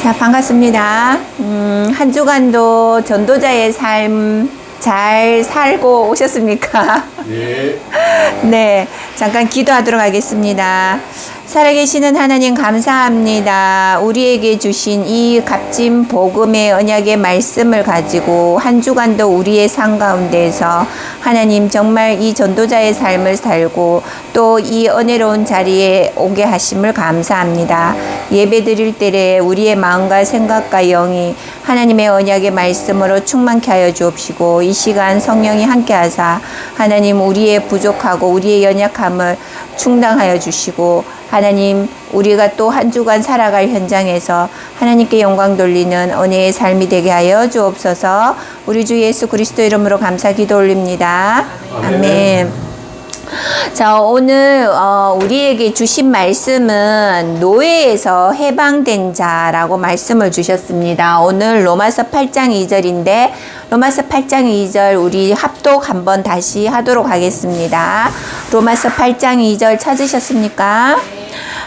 자, 반갑습니다. 한 주간도 전도자의 삶 잘 살고 오셨습니까? 네. 네, 잠깐 기도하도록 하겠습니다. 살아계시는 하나님 감사합니다. 우리에게 주신 이 값진 복음의 언약의 말씀을 가지고 한 주간도 우리의 삶 가운데에서 하나님 정말 이 전도자의 삶을 살고 또 이 은혜로운 자리에 오게 하심을 감사합니다. 예배 드릴 때에 우리의 마음과 생각과 영이 하나님의 언약의 말씀으로 충만케 하여 주옵시고 이 시간 성령이 함께 하사 하나님 우리의 부족하고 우리의 연약함을 충당하여 주시고 하나님 우리가 또 한 주간 살아갈 현장에서 하나님께 영광 돌리는 은혜의 삶이 되게 하여 주옵소서. 우리 주 예수 그리스도 이름으로 감사 기도 올립니다. 아멘. 자, 오늘 우리에게 주신 말씀은 노예에서 해방된 자라고 말씀을 주셨습니다. 오늘 로마서 8장 2절인데 로마서 8장 2절 우리 합독 한번 다시 하도록 하겠습니다. 로마서 8장 2절 찾으셨습니까?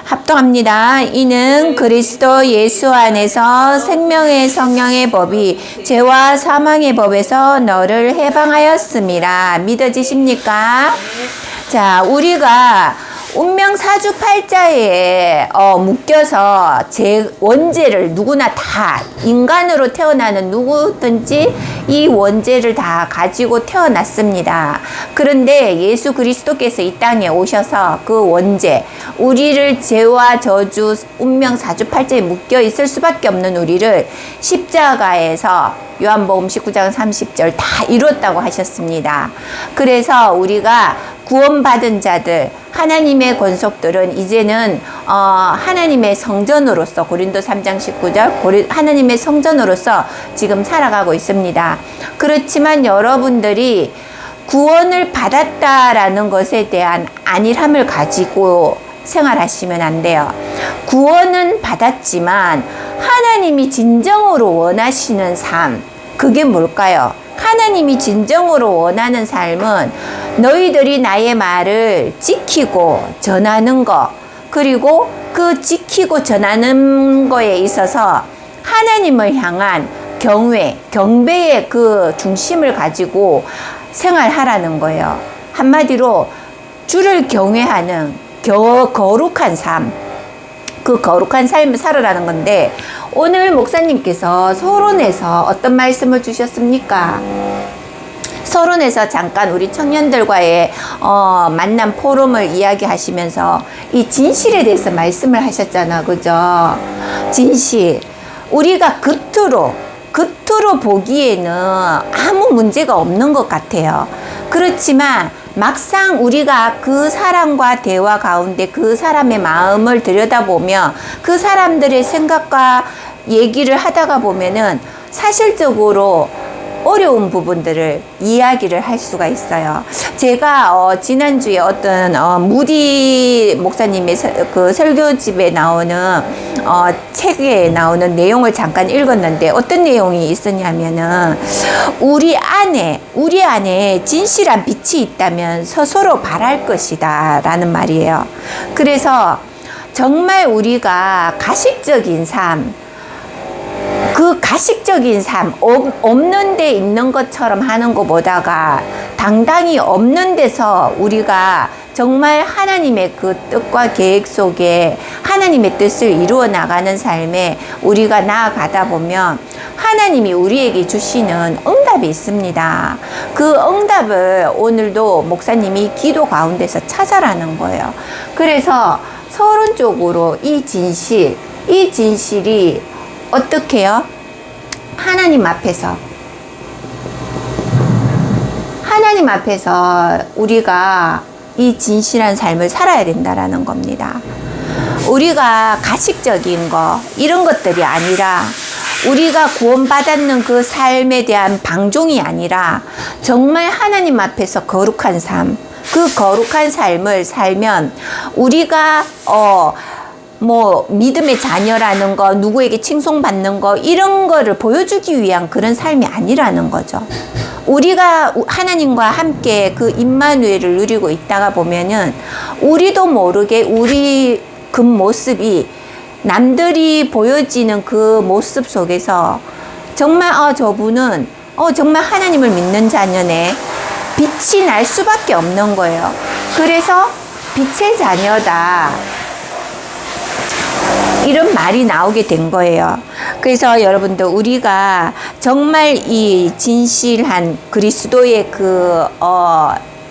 합독합니다. 이는 그리스도 예수 안에서 생명의 성령의 법이 죄와 사망의 법에서 너를 해방하였음이라. 믿어지십니까? 자, 우리가 운명 사주팔자에 묶여서 제 원죄를 누구나 다 인간으로 태어나는 누구든지 이 원죄를 다 가지고 태어났습니다. 그런데 예수 그리스도께서 이 땅에 오셔서 그 원죄, 우리를 죄와 저주 운명 사주팔자에 묶여 있을 수밖에 없는 우리를 십자가에서 요한복음 19장 30절 다 이뤘다고 하셨습니다. 그래서 우리가 구원받은 자들, 하나님의 권속들은 이제는 하나님의 성전으로서 고린도 3장 19절 하나님의 성전으로서 지금 살아가고 있습니다. 그렇지만 여러분들이 구원을 받았다라는 것에 대한 안일함을 가지고 생활하시면 안 돼요. 구원은 받았지만 하나님이 진정으로 원하시는 삶, 그게 뭘까요? 하나님이 진정으로 원하는 삶은 너희들이 나의 말을 지키고 전하는 것, 그리고 그 지키고 전하는 거에 있어서 하나님을 향한 경배의 그 중심을 가지고 생활하라는 거예요. 한마디로 주를 경외하는 거룩한 삶, 그 거룩한 삶을 살아라는 건데 오늘 목사님께서 서론에서 어떤 말씀을 주셨습니까? 서론에서 잠깐 우리 청년들과의 만남 포럼을 이야기하시면서 이 진실에 대해서 말씀을 하셨잖아, 그죠? 진실. 우리가 겉으로 보기에는 아무 문제가 없는 것 같아요. 그렇지만 막상 우리가 그 사람과 대화 가운데 그 사람의 마음을 들여다보면 그 사람들의 생각과 얘기를 하다가 보면은 사실적으로 어려운 부분들을 이야기를 할 수가 있어요. 제가 지난주에 어떤 무디 목사님의 그 설교집에 나오는 책에 나오는 내용을 잠깐 읽었는데 어떤 내용이 있었냐면은 우리 안에 진실한 빛이 있다면 서로 바랄 것이다 라는 말이에요. 그래서 정말 우리가 가식적인 삶, 그 가식적인 삶, 없는 데 있는 것처럼 하는 것보다가 당당히 없는 데서 우리가 정말 하나님의 그 뜻과 계획 속에 하나님의 뜻을 이루어 나가는 삶에 우리가 나아가다 보면 하나님이 우리에게 주시는 응답이 있습니다. 그 응답을 오늘도 목사님이 기도 가운데서 찾아라는 거예요. 그래서 서론적으로 이 진실이 어떻게 해요? 하나님 앞에서 우리가 이 진실한 삶을 살아야 된다라는 겁니다. 우리가 가식적인 거 이런 것들이 아니라 우리가 구원받았는 그 삶에 대한 방종이 아니라 정말 하나님 앞에서 거룩한 삶, 그 거룩한 삶을 살면 우리가 믿음의 자녀라는 거, 누구에게 칭송받는 거, 이런 거를 보여주기 위한 그런 삶이 아니라는 거죠. 우리가 하나님과 함께 그 임마누엘을 누리고 있다가 보면은 우리도 모르게 우리 그 모습이 남들이 보여지는 그 모습 속에서 정말 저분은 정말 하나님을 믿는 자녀네. 빛이 날 수밖에 없는 거예요. 그래서 빛의 자녀다. 이런 말이 나오게 된 거예요. 그래서 여러분들 우리가 정말 이 진실한 그리스도의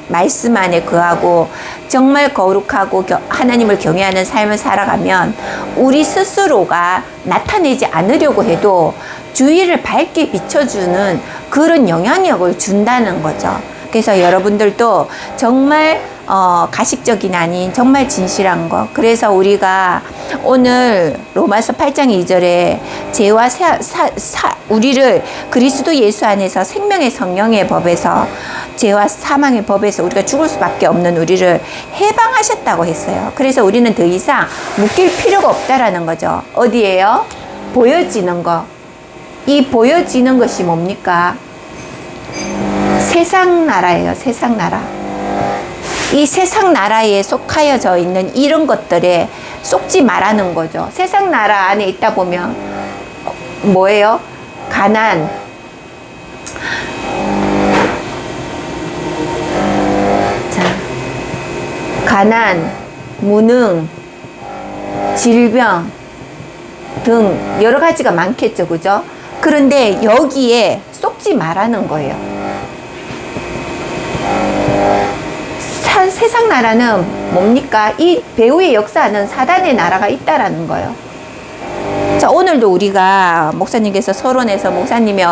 말씀 안에 거하고 정말 거룩하고 하나님을 경외하는 삶을 살아가면 우리 스스로가 나타내지 않으려고 해도 주위를 밝게 비춰주는 그런 영향력을 준다는 거죠. 그래서 여러분들도 정말 가식적인 아닌 정말 진실한 것. 그래서 우리가 오늘 로마서 8장 2절에 죄와 우리를 그리스도 예수 안에서 생명의 성령의 법에서 죄와 사망의 법에서 우리가 죽을 수밖에 없는 우리를 해방하셨다고 했어요. 그래서 우리는 더 이상 묶일 필요가 없다라는 거죠. 어디예요? 보여지는 것. 이 보여지는 것이 뭡니까? 세상 나라예요. 세상 나라. 이 세상 나라에 속하여져 있는 이런 것들에 속지 말라는 거죠. 세상 나라 안에 있다 보면 뭐예요? 가난, 무능, 질병 등 여러 가지가 많겠죠. 그죠? 그런데 여기에 속지 말라는 거예요. 세상 나라는 뭡니까? 이 배후의 역사는 사단의 나라가 있다라는 거예요. 자, 오늘도 우리가 목사님께서 서론에서 목사님의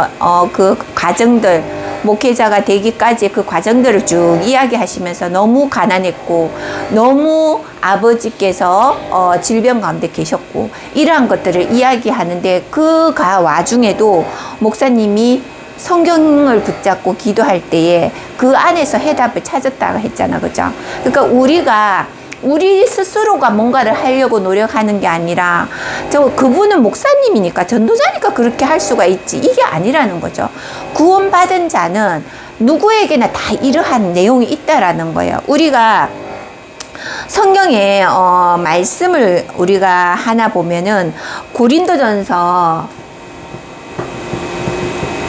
그 과정들, 목회자가 되기까지 그 과정들을 쭉 이야기하시면서 너무 가난했고 너무 아버지께서 질병 가운데 계셨고 이러한 것들을 이야기하는데 그 와중에도 목사님이 성경을 붙잡고 기도할 때에 그 안에서 해답을 찾았다고 했잖아. 그죠? 그러니까 우리 스스로가 뭔가를 하려고 노력하는 게 아니라 그분은 목사님이니까 전도자니까 그렇게 할 수가 있지. 이게 아니라는 거죠. 구원받은 자는 누구에게나 다 이러한 내용이 있다라는 거예요. 우리가 성경의 말씀을 우리가 하나 보면은 고린도전서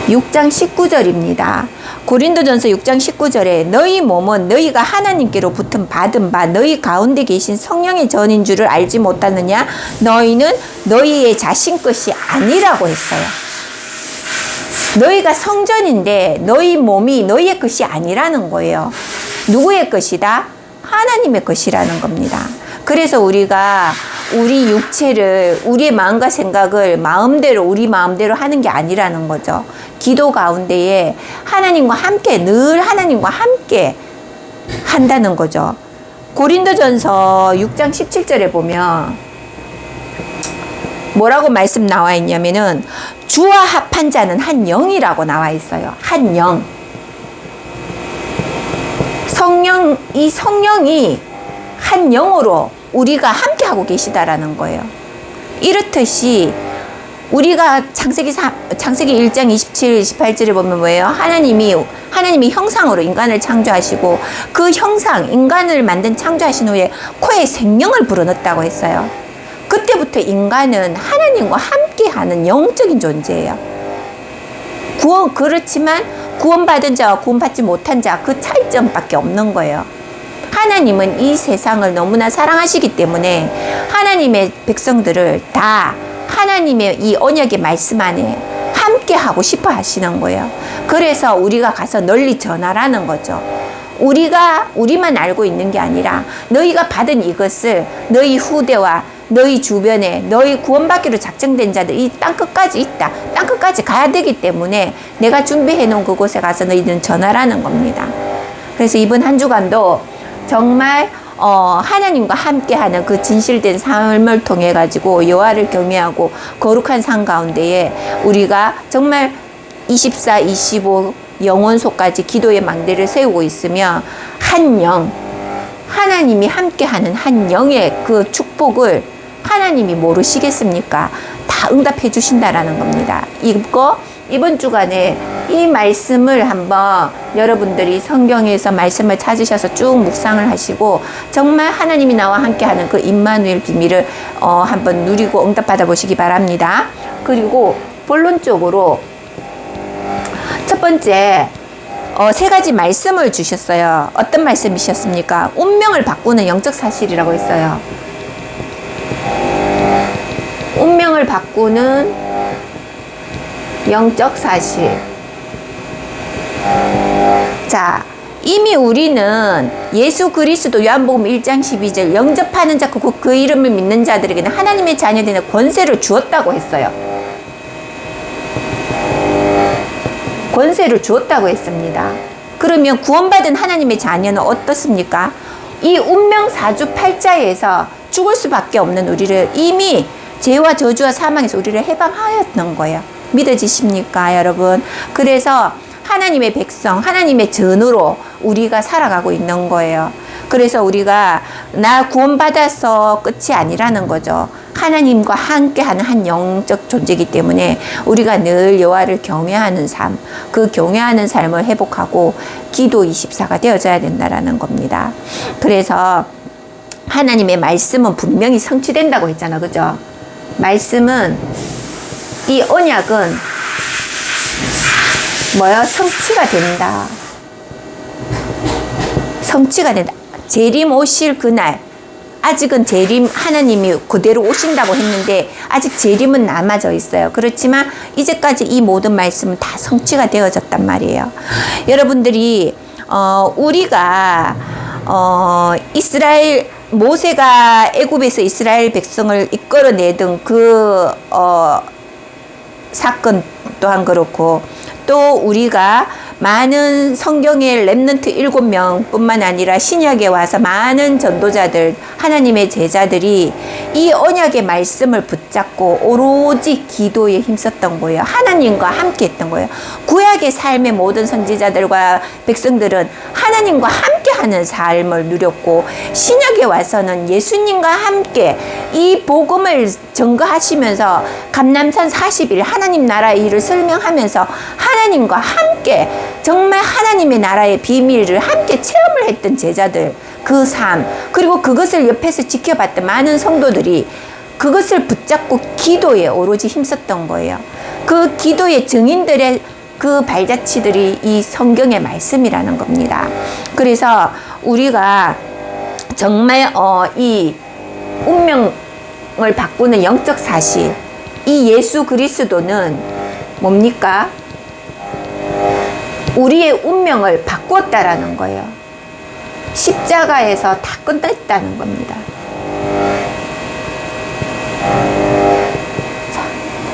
6장 19절입니다. 고린도전서 6장 19절에 너희 몸은 너희가 하나님께로 받은 바 너희 가운데 계신 성령의 전인 줄을 알지 못하느냐? 너희는 너희의 자신 것이 아니라고 했어요. 너희가 성전인데 너희 몸이 너희의 것이 아니라는 거예요. 누구의 것이다? 하나님의 것이라는 겁니다. 그래서 우리가 우리 육체를 우리의 마음과 생각을 우리 마음대로 하는 게 아니라는 거죠. 기도 가운데에 하나님과 함께 늘 하나님과 함께 한다는 거죠. 고린도전서 6장 17절에 보면 뭐라고 말씀 나와 있냐면은 주와 합한 자는 한 영이라고 나와 있어요. 한 영. 이 성령이 한 영으로 우리가 함께 하고 계시다라는 거예요. 이렇듯이 우리가 창세기 1장 27, 28절에 보면 뭐예요? 하나님이 형상으로 인간을 창조하시고 그 형상, 인간을 창조하신 후에 코에 생명을 불어넣었다고 했어요. 그때부터 인간은 하나님과 함께하는 영적인 존재예요. 그렇지만 구원받은 자와 구원받지 못한 자 그 차이점밖에 없는 거예요. 하나님은 이 세상을 너무나 사랑하시기 때문에 하나님의 백성들을 다 하나님의 이 언약의 말씀 안에 함께 하고 싶어 하시는 거예요. 그래서 우리가 가서 널리 전하라는 거죠. 우리만 알고 있는 게 아니라 너희가 받은 이것을 너희 후대와 너희 주변에 너희 구원받기로 작정된 자들 이 땅끝까지 있다. 땅끝까지 가야 되기 때문에 내가 준비해 놓은 그곳에 가서 너희들은 전하라는 겁니다. 그래서 이번 한 주간도 정말 하나님과 함께하는 그 진실된 삶을 통해 가지고 여호와를 경외하고 거룩한 삶 가운데에 우리가 정말 24, 25 영원소까지 기도의 망대를 세우고 있으며 한 영, 하나님이 함께하는 한 영의 그 축복을 하나님이 모르시겠습니까? 다 응답해 주신다라는 겁니다. 이번 주간에 이 말씀을 한번 여러분들이 성경에서 말씀을 찾으셔서 쭉 묵상을 하시고 정말 하나님이 나와 함께하는 그 임마누엘 비밀을 한번 누리고 응답받아 보시기 바랍니다. 그리고 본론적으로 첫 번째 세 가지 말씀을 주셨어요. 어떤 말씀이셨습니까? 운명을 바꾸는 영적 사실이라고 했어요. 운명을 바꾸는 영적 사실. 자, 이미 우리는 예수 그리스도 요한복음 1장 12절 영접하는 자 그 이름을 믿는 자들에게는 하나님의 자녀되는 권세를 주었다고 했어요. 권세를 주었다고 했습니다. 그러면 구원받은 하나님의 자녀는 어떻습니까? 이 운명 사주팔자에서 죽을 수밖에 없는 우리를 이미 죄와 저주와 사망에서 우리를 해방하였던 거예요. 믿어지십니까, 여러분? 그래서 하나님의 백성, 하나님의 전으로 우리가 살아가고 있는 거예요. 그래서 우리가 나 구원받아서 끝이 아니라는 거죠. 하나님과 함께하는 한 영적 존재이기 때문에 우리가 늘 여호와를 경외하는 삶, 그 경외하는 삶을 회복하고 기도 24가 되어져야 된다라는 겁니다. 그래서 하나님의 말씀은 분명히 성취된다고 했잖아, 그죠? 말씀은, 이 언약은 뭐야? 성취가 된다. 성취가 된다. 재림 오실 그날, 아직은 재림 하나님이 그대로 오신다고 했는데 아직 재림은 남아져 있어요. 그렇지만 이제까지 이 모든 말씀은 다 성취가 되어졌단 말이에요. 여러분들이 우리가 이스라엘 모세가 애굽에서 이스라엘 백성을 이끌어내던 그 사건 또한 그렇고, 또 우리가 많은 성경의 렘넌트 7명 뿐만 아니라 신약에 와서 많은 전도자들, 하나님의 제자들이 이 언약의 말씀을 붙잡고 오로지 기도에 힘썼던 거예요. 하나님과 함께 했던 거예요. 구약의 삶의 모든 선지자들과 백성들은 하나님과 함께 하는 삶을 누렸고, 신약에 와서는 예수님과 함께 이 복음을 증거하시면서 감람산 40일 하나님 나라의 일을 설명하면서 하나님과 함께 정말 하나님의 나라의 비밀을 함께 체험을 했던 제자들, 그 삶, 그리고 그것을 옆에서 지켜봤던 많은 성도들이 그것을 붙잡고 기도에 오로지 힘썼던 거예요. 그 기도의 증인들의 그 발자취들이 이 성경의 말씀이라는 겁니다. 그래서 우리가 정말 이 운명을 바꾸는 영적 사실, 이 예수 그리스도는 뭡니까? 우리의 운명을 바꾸었다라는 거예요. 십자가에서 다 끝냈다는 겁니다.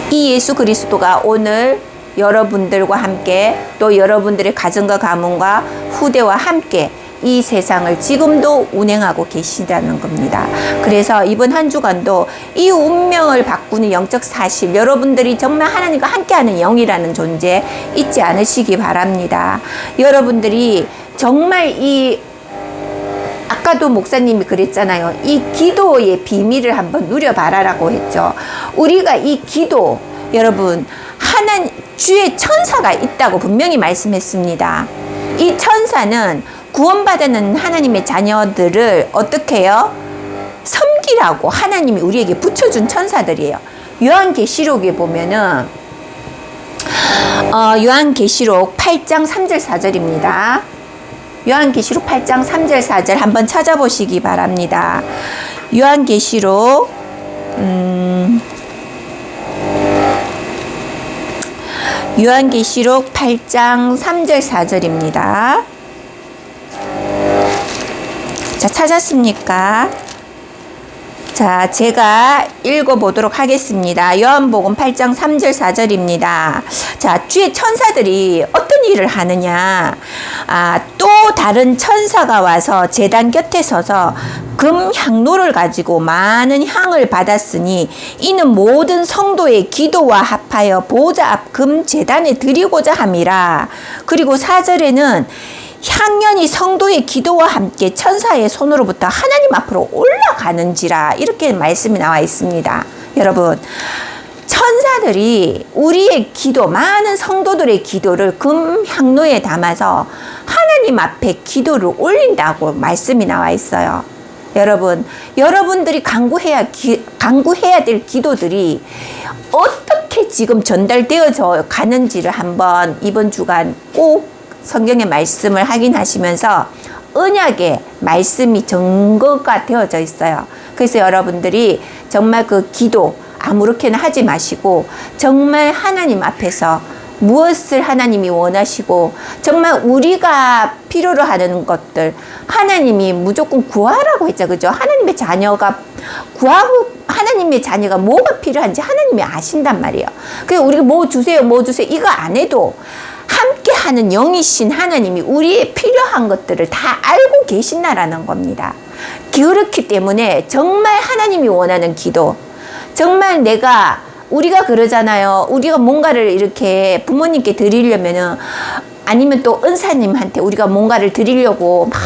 이 예수 그리스도가 오늘 여러분들과 함께, 또 여러분들의 가정과 가문과 후대와 함께 이 세상을 지금도 운행하고 계시다는 겁니다. 그래서 이번 한 주간도 이 운명을 바꾸는 영적 사실, 여러분들이 정말 하나님과 함께하는 영이라는 존재 잊지 않으시기 바랍니다. 여러분들이 정말 아까도 목사님이 그랬잖아요. 이 기도의 비밀을 한번 누려봐라라고 했죠. 우리가 이 기도, 여러분, 주의 천사가 있다고 분명히 말씀했습니다. 이 천사는 구원받는 하나님의 자녀들을 어떻게 해요? 섬기라고 하나님이 우리에게 붙여준 천사들이에요. 요한계시록에 보면은 요한계시록 8장 3절 4절입니다. 요한계시록 8장 3절 4절 한번 찾아보시기 바랍니다. 요한계시록 요한계시록 8장 3절 4절입니다. 자, 찾았습니까? 자, 제가 읽어보도록 하겠습니다. 요한복음 8장 3절 4절입니다. 자, 주의 천사들이 어떤 일을 하느냐? 또 다른 천사가 와서 제단 곁에 서서 금 향로를 가지고 많은 향을 받았으니 이는 모든 성도의 기도와 합하여 보좌 앞 금 제단에 드리고자 함이라. 그리고 4절에는 향연이 성도의 기도와 함께 천사의 손으로부터 하나님 앞으로 올라가는지라, 이렇게 말씀이 나와 있습니다. 여러분, 천사들이 우리의 기도, 많은 성도들의 기도를 금향로에 담아서 하나님 앞에 기도를 올린다고 말씀이 나와 있어요. 여러분, 여러분들이 간구해야 될 기도들이 어떻게 지금 전달되어져 가는지를 한번 이번 주간 꼭 성경의 말씀을 확인하시면서 언약의 말씀이 증거가 되어져 있어요. 그래서 여러분들이 정말 그 기도 아무렇게나 하지 마시고 정말 하나님 앞에서 무엇을 하나님이 원하시고 정말 우리가 필요로 하는 것들 하나님이 무조건 구하라고 했죠. 그죠? 하나님의 자녀가 구하고 하나님의 자녀가 뭐가 필요한지 하나님이 아신단 말이에요. 그래서 우리가 뭐 주세요 이거 안 해도 함께 하는 영이신 하나님이 우리의 필요한 것들을 다 알고 계신다라는 겁니다. 그렇기 때문에 정말 하나님이 원하는 기도, 정말 우리가 그러잖아요. 우리가 뭔가를 이렇게 부모님께 드리려면은 아니면 또 은사님한테 우리가 뭔가를 드리려고 막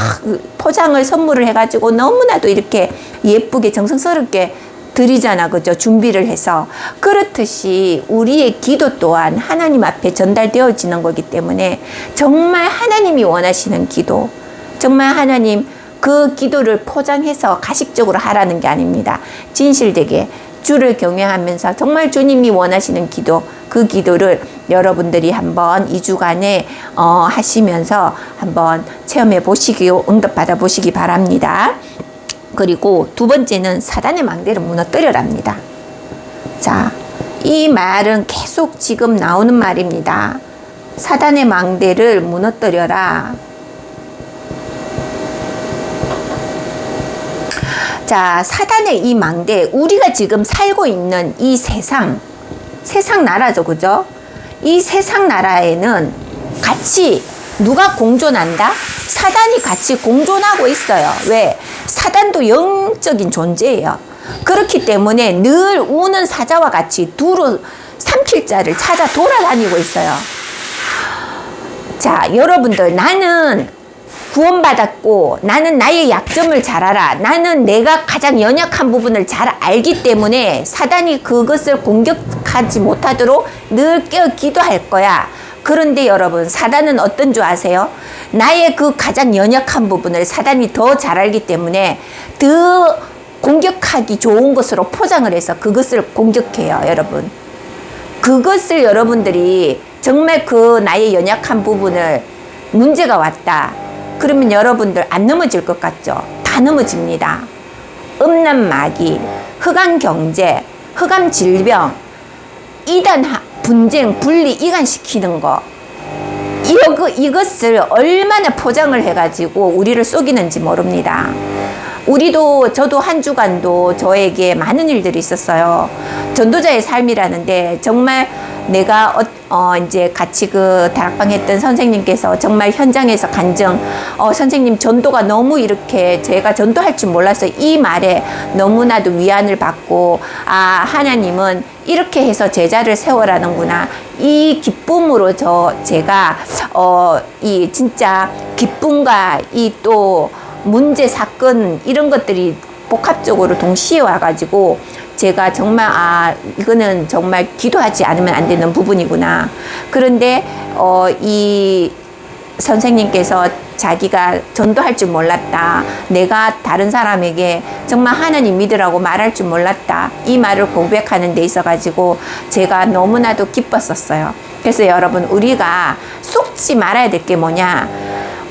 포장을 선물을 해가지고 너무나도 이렇게 예쁘게 정성스럽게 드리잖아. 그죠? 준비를 해서. 그렇듯이 우리의 기도 또한 하나님 앞에 전달되어지는 거기 때문에 정말 하나님이 원하시는 기도, 정말 하나님 그 기도를 포장해서 가식적으로 하라는 게 아닙니다. 진실되게 주를 경외하면서 정말 주님이 원하시는 기도, 그 기도를 여러분들이 한번 2주간에 하시면서 한번 체험해 보시기, 응답받아 보시기 바랍니다. 그리고 두 번째는 사단의 망대를 무너뜨려랍니다. 자, 이 말은 계속 지금 나오는 말입니다. 사단의 망대를 무너뜨려라. 자, 사단의 이 망대, 우리가 지금 살고 있는 이 세상 나라죠. 그죠? 이 세상 나라에는 같이 누가 공존한다? 사단이 같이 공존하고 있어요. 왜? 사단도 영적인 존재예요. 그렇기 때문에 늘 우는 사자와 같이 두루 삼킬 자를 찾아 돌아다니고 있어요. 자, 여러분들, 나는 구원받았고 나는 나의 약점을 잘 알아. 나는 내가 가장 연약한 부분을 잘 알기 때문에 사단이 그것을 공격하지 못하도록 늘 깨어 기도할 거야. 그런데 여러분, 사단은 어떤 줄 아세요? 나의 그 가장 연약한 부분을 사단이 더 잘 알기 때문에 더 공격하기 좋은 것으로 포장을 해서 그것을 공격해요. 여러분, 그것을 여러분들이 정말 그 나의 연약한 부분을 문제가 왔다 그러면 여러분들 안 넘어질 것 같죠? 다 넘어집니다. 음란 마귀, 흑암 경제, 흑암 질병, 이단 분쟁, 분리, 이간시키는 거, 이것을 얼마나 포장을 해가지고 우리를 속이는지 모릅니다. 저도 한 주간도 저에게 많은 일들이 있었어요. 전도자의 삶이라는데 정말 내가 이제 같이 그 다락방 했던 선생님께서 정말 현장에서 간증, 선생님 전도가 너무 이렇게 제가 전도할 줄 몰라서 이 말에 너무나도 위안을 받고, 아, 하나님은 이렇게 해서 제자를 세워라는구나. 이 기쁨으로 제가 이 진짜 기쁨과 이 또 문제, 사건 이런 것들이 복합적으로 동시에 와가지고 제가 정말 이거는 정말 기도하지 않으면 안 되는 부분이구나. 그런데 이 선생님께서 자기가 전도할 줄 몰랐다. 내가 다른 사람에게 정말 하나님 믿으라고 말할 줄 몰랐다. 이 말을 고백하는 데 있어가지고 제가 너무나도 기뻤었어요. 그래서 여러분, 우리가 속지 말아야 될 게 뭐냐.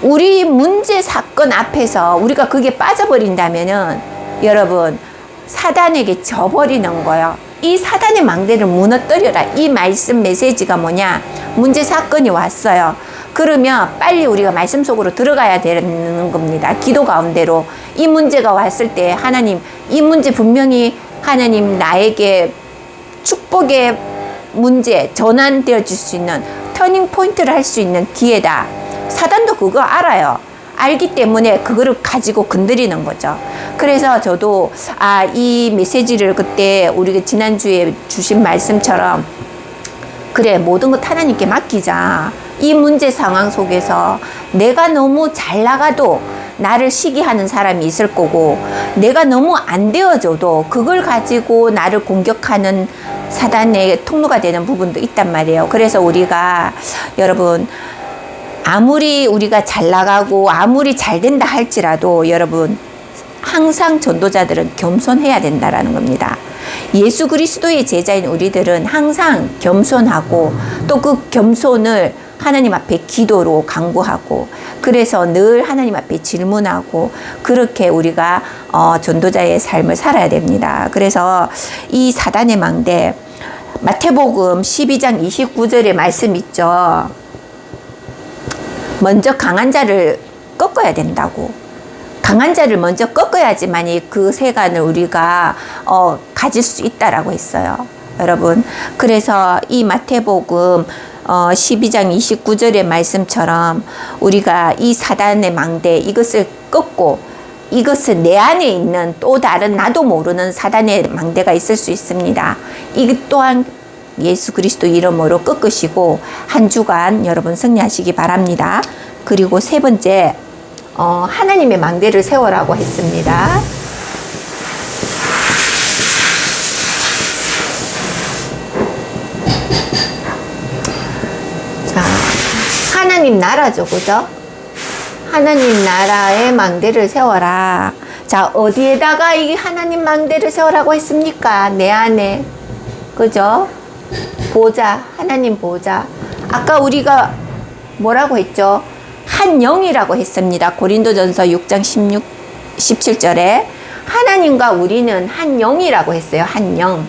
우리 문제 사건 앞에서 우리가 그게 빠져버린다면은 여러분, 사단에게 져버리는 거예요. 이 사단의 망대를 무너뜨려라. 이 말씀 메시지가 뭐냐. 문제 사건이 왔어요. 그러면 빨리 우리가 말씀 속으로 들어가야 되는 겁니다. 기도 가운데로. 이 문제가 왔을 때 하나님, 이 문제 분명히 하나님 나에게 축복의 문제 전환되어 줄 수 있는 터닝 포인트를 할 수 있는 기회다. 사단도 그거 알아요. 알기 때문에 그거를 가지고 건드리는 거죠. 그래서 저도 이 메시지를 그때 우리가 지난주에 주신 말씀처럼, 그래, 모든 것 하나님께 맡기자. 이 문제 상황 속에서 내가 너무 잘 나가도 나를 시기하는 사람이 있을 거고, 내가 너무 안 되어줘도 그걸 가지고 나를 공격하는 사단의 통로가 되는 부분도 있단 말이에요. 그래서 우리가 여러분, 아무리 우리가 잘 나가고 아무리 잘 된다 할지라도 여러분, 항상 전도자들은 겸손해야 된다라는 겁니다. 예수 그리스도의 제자인 우리들은 항상 겸손하고, 또 그 겸손을 하나님 앞에 기도로 간구하고, 그래서 늘 하나님 앞에 질문하고, 그렇게 우리가 전도자의 삶을 살아야 됩니다. 그래서 이 사단의 망대, 마태복음 12장 29절의 말씀 있죠. 먼저 강한 자를 꺾어야 된다고. 강한 자를 먼저 꺾어야지만이 그 세간을 우리가 가질 수 있다라고 했어요. 여러분, 그래서 이 마태복음 12장 29절의 말씀처럼 우리가 이 사단의 망대, 이것을 꺾고, 이것은 내 안에 있는 또 다른 나도 모르는 사단의 망대가 있을 수 있습니다. 이 또한 예수 그리스도 이름으로 꺾으시고 한 주간 여러분 승리하시기 바랍니다. 그리고 세 번째, 하나님의 망대를 세워라고 했습니다. 자, 하나님 나라죠, 그죠? 하나님 나라의 망대를 세워라. 자, 어디에다가 이 하나님 망대를 세우라고 했습니까? 내 안에. 그죠? 보좌, 하나님 보좌. 아까 우리가 뭐라고 했죠? 한 영이라고 했습니다. 고린도전서 6장 17절에 하나님과 우리는 한 영이라고 했어요. 한 영.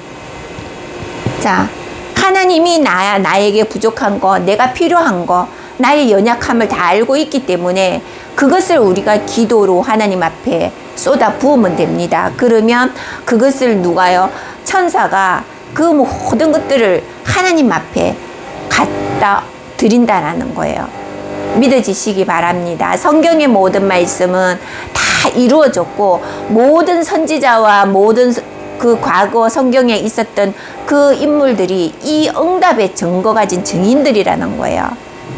자, 하나님이 나에게 부족한 거, 내가 필요한 거, 나의 연약함을 다 알고 있기 때문에 그것을 우리가 기도로 하나님 앞에 쏟아 부으면 됩니다. 그러면 그것을 누가요? 천사가 그 모든 것들을 하나님 앞에 갖다 드린다라는 거예요. 믿어지시기 바랍니다. 성경의 모든 말씀은 다 이루어졌고, 모든 선지자와 모든 그 과거 성경에 있었던 그 인물들이 이 응답의 증거 가진 증인들이라는 거예요.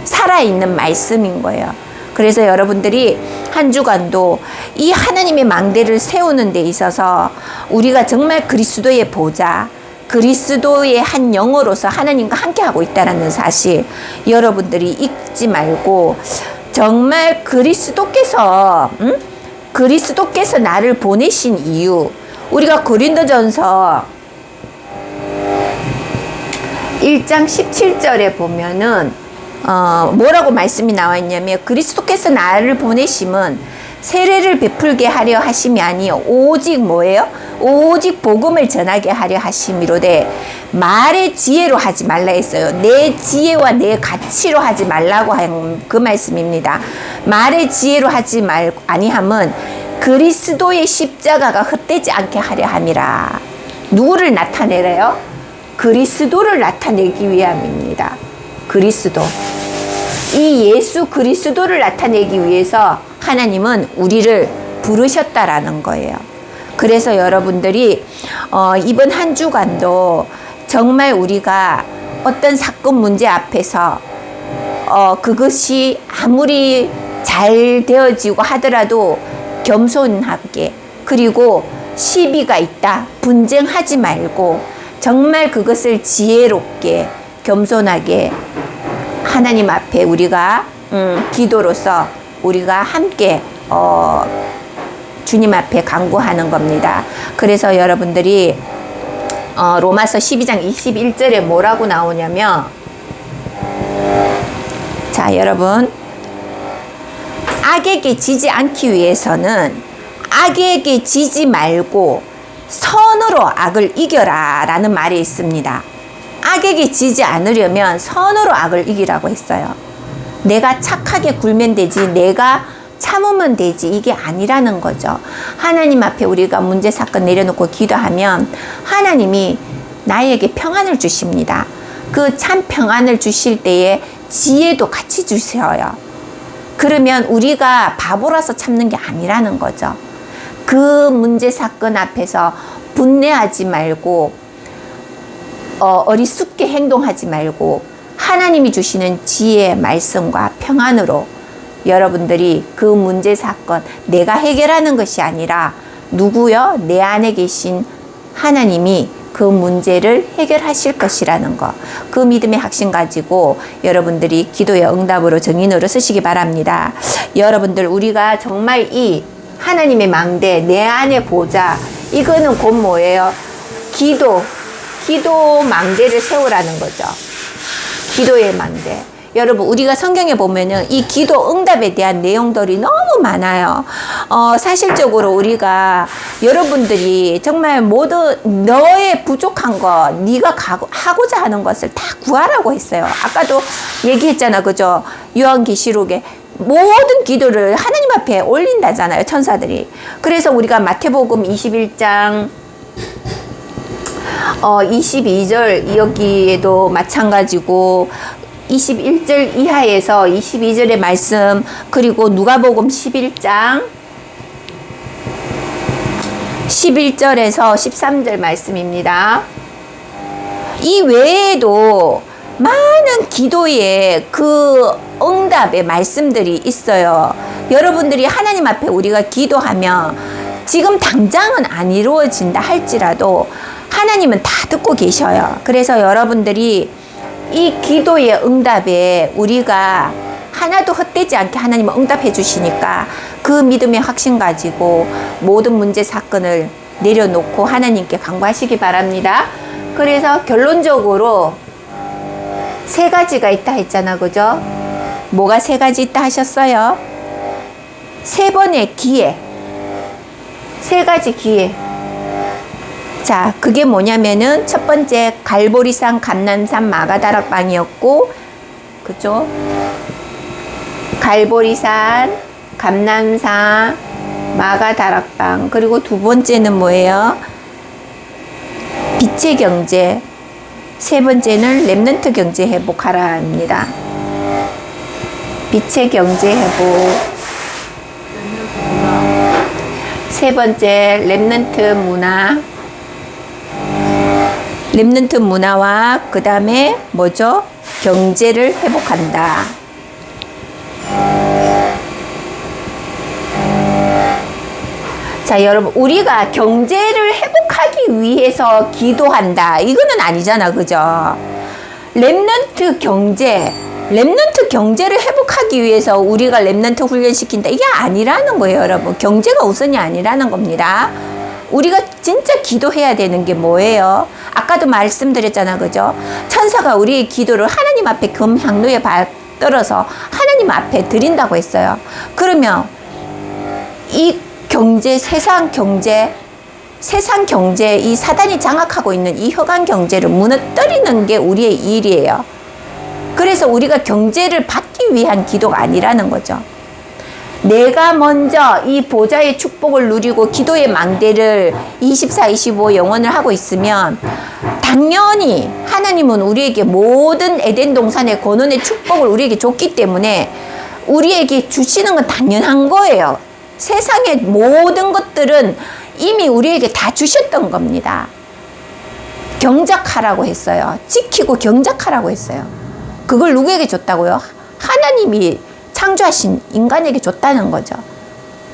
살아있는 말씀인 거예요. 그래서 여러분들이 한 주간도 이 하나님의 망대를 세우는 데 있어서 우리가 정말 그리스도의 보좌, 그리스도의 한 영으로서 하나님과 함께하고 있다는 사실 여러분들이 잊지 말고, 정말 그리스도께서 나를 보내신 이유, 우리가 고린도전서 1장 17절에 보면은 뭐라고 말씀이 나와 있냐면, 그리스도께서 나를 보내심은 세례를 베풀게 하려 하심이 아니요 오직 뭐예요? 오직 복음을 전하게 하려 하심이로되 말의 지혜로 하지 말라 했어요. 내 지혜와 내 가치로 하지 말라고 한 그 말씀입니다. 말의 지혜로 하지 아니함은 그리스도의 십자가가 헛되지 않게 하려 함이라. 누구를 나타내래요? 그리스도를 나타내기 위함입니다. 그리스도. 이 예수 그리스도를 나타내기 위해서 하나님은 우리를 부르셨다라는 거예요. 그래서 여러분들이 이번 한 주간도 정말 우리가 어떤 사건 문제 앞에서 그것이 아무리 잘 되어지고 하더라도 겸손하게, 그리고 시비가 있다 분쟁하지 말고 정말 그것을 지혜롭게 겸손하게 하나님 앞에 우리가 기도로서 우리가 함께 주님 앞에 간구하는 겁니다. 그래서 여러분들이 로마서 12장 21절에 뭐라고 나오냐면, 자 여러분, 악에게 지지 않기 위해서는 악에게 지지 말고 선으로 악을 이겨라 라는 말이 있습니다. 악에게 지지 않으려면 선으로 악을 이기라고 했어요. 내가 착하게 굴면 되지, 내가 참으면 되지, 이게 아니라는 거죠. 하나님 앞에 우리가 문제 사건 내려놓고 기도하면 하나님이 나에게 평안을 주십니다. 그 참 평안을 주실 때에 지혜도 같이 주셔요. 그러면 우리가 바보라서 참는 게 아니라는 거죠. 그 문제 사건 앞에서 분내하지 말고 어리숙게 행동하지 말고 하나님이 주시는 지혜의 말씀과 평안으로 여러분들이 그 문제 사건 내가 해결하는 것이 아니라 누구요? 내 안에 계신 하나님이 그 문제를 해결하실 것이라는 거. 그 믿음의 확신 가지고 여러분들이 기도의 응답으로 정인으로 쓰시기 바랍니다. 여러분들 우리가 정말 이 하나님의 망대 내 안에 보자. 이거는 곧 뭐예요? 기도 망대를 세우라는 거죠. 기도의 망대. 여러분 우리가 성경에 보면은 이 기도 응답에 대한 내용들이 너무 많아요. 사실적으로 우리가 여러분들이 정말 모두 너의 부족한 거 네가 하고자 하는 것을 다 구하라고 했어요. 아까도 얘기했잖아, 그죠? 요한계시록에 모든 기도를 하나님 앞에 올린다잖아요, 천사들이. 그래서 우리가 마태복음 21장 22절 여기에도 마찬가지고 21절 이하에서 22절의 말씀, 그리고 누가복음 11장 11절에서 13절 말씀입니다. 이 외에도 많은 기도의 그 응답의 말씀들이 있어요. 여러분들이 하나님 앞에 우리가 기도하면 지금 당장은 안 이루어진다 할지라도 하나님은 다 듣고 계셔요. 그래서 여러분들이 이 기도의 응답에 우리가 하나도 헛되지 않게 하나님은 응답해 주시니까 그 믿음의 확신 가지고 모든 문제 사건을 내려놓고 하나님께 간구하시기 바랍니다. 그래서 결론적으로 세 가지가 있다 했잖아, 그죠? 뭐가 세 가지 있다 하셨어요? 세 번의 기회. 세 가지 기회. 자, 그게 뭐냐면은 첫 번째 갈보리산, 감난산, 마가다락방이었고, 그죠? 갈보리산, 감난산, 마가다락방. 그리고 두 번째는 뭐예요? 빛의 경제. 세 번째는 렘넌트 경제 회복하라 합니다. 빛의 경제 회복. 세 번째 렘넌트 문화. 렘넌트 문화와 그 다음에 뭐죠? 경제를 회복한다. 자, 여러분 우리가 경제를 회복하기 위해서 기도한다. 이거는 아니잖아, 그죠? 렘넌트 경제를 회복하기 위해서 우리가 렘넌트 훈련시킨다. 이게 아니라는 거예요, 여러분. 경제가 우선이 아니라는 겁니다. 우리가 진짜 기도해야 되는 게 뭐예요? 아까도 말씀드렸잖아, 그죠? 천사가 우리의 기도를 하나님 앞에 금향로에 떨어서 하나님 앞에 드린다고 했어요. 그러면 이 경제, 세상 경제, 이 사단이 장악하고 있는 이 흑암 경제를 무너뜨리는 게 우리의 일이에요. 그래서 우리가 경제를 받기 위한 기도가 아니라는 거죠. 내가 먼저 이 보좌의 축복을 누리고 기도의 망대를 24, 25 영원을 하고 있으면 당연히 하나님은 우리에게 모든 에덴 동산의 권원의 축복을 우리에게 줬기 때문에 우리에게 주시는 건 당연한 거예요. 세상의 모든 것들은 이미 우리에게 다 주셨던 겁니다. 경작하라고 했어요. 지키고 경작하라고 했어요. 그걸 누구에게 줬다고요? 하나님이 창조하신 인간에게 줬다는 거죠.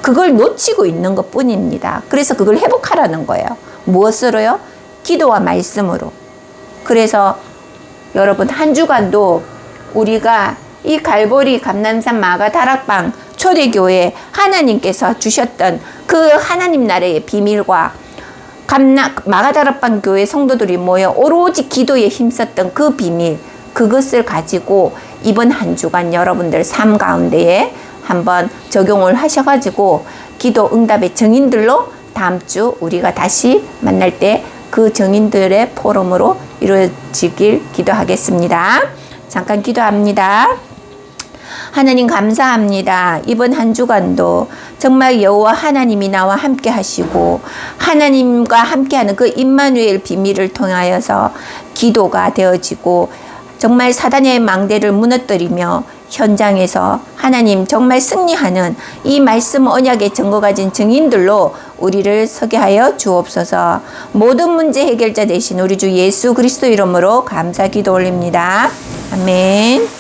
그걸 놓치고 있는 것 뿐입니다. 그래서 그걸 회복하라는 거예요. 무엇으로요? 기도와 말씀으로. 그래서 여러분 한 주간도 우리가 이 갈보리, 감난산, 마가, 다락방 초대교회 하나님께서 주셨던 그 하나님 나라의 비밀과 마가다락방 교회 성도들이 모여 오로지 기도에 힘썼던 그 비밀, 그것을 가지고 이번 한 주간 여러분들 삶 가운데에 한번 적용을 하셔가지고 기도 응답의 증인들로 다음 주 우리가 다시 만날 때 그 증인들의 포럼으로 이루어지길 기도하겠습니다. 잠깐 기도합니다. 하나님 감사합니다. 이번 한 주간도 정말 여호와 하나님이 나와 함께 하시고 하나님과 함께하는 그 임마누엘 비밀을 통하여서 기도가 되어지고 정말 사단의 망대를 무너뜨리며 현장에서 하나님 정말 승리하는 이 말씀 언약의 증거 가진 증인들로 우리를 서게 하여 주옵소서. 모든 문제 해결자 되신 우리 주 예수 그리스도 이름으로 감사 기도 올립니다. 아멘.